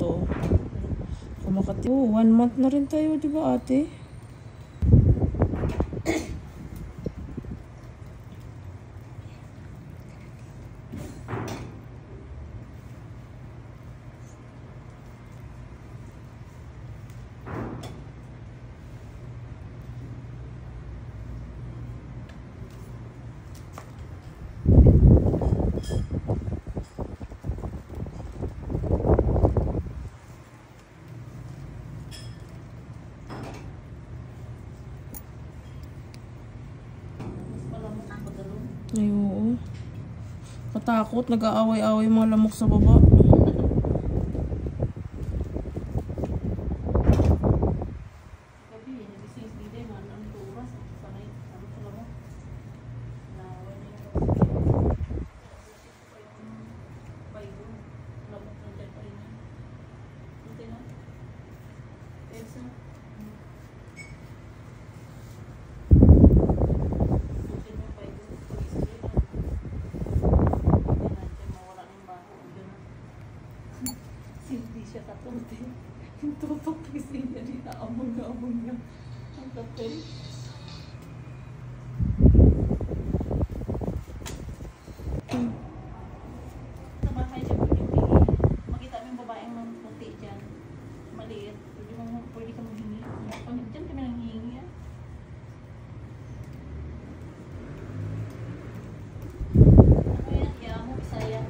to. Kumakati. Oh, 1 month na rin tayo, di ba ate? Ay, oo. Katakot, nag-aaway-aaway mga lamok sa baba. Hindi siya katuloy. Yung tutok kasi niya dito. Among na. Ang kapay. Sa bahay siya pwede pili. Makita mo yung babaeng puti dyan. Maliit. Pwede ka maghingi. Dyan kami nang hihingi. Ano yan? Kaya mo, Bisaya.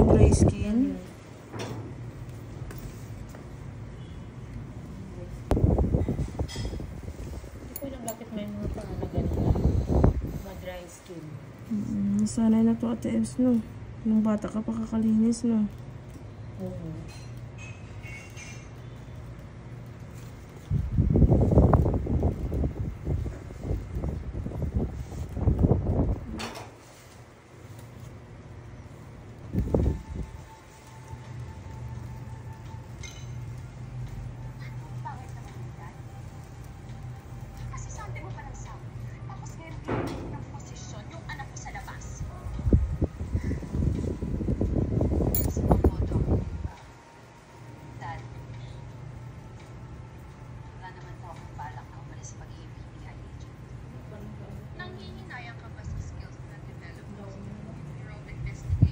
Dry skin. Hindi ko alam bakit may mga pangalan ganito. Ma-dry skin. Sanay na to ate Ems, no? Nung bata ka pa kakalinis, no? Oo.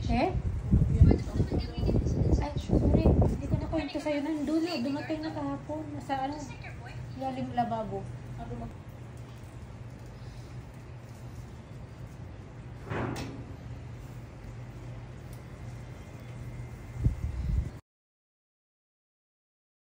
Eh? Ay, sorry. Hindi ko na kwento sa'yo ng dulo. Dumating na kahapon. Nasa ano? Lalim lababo.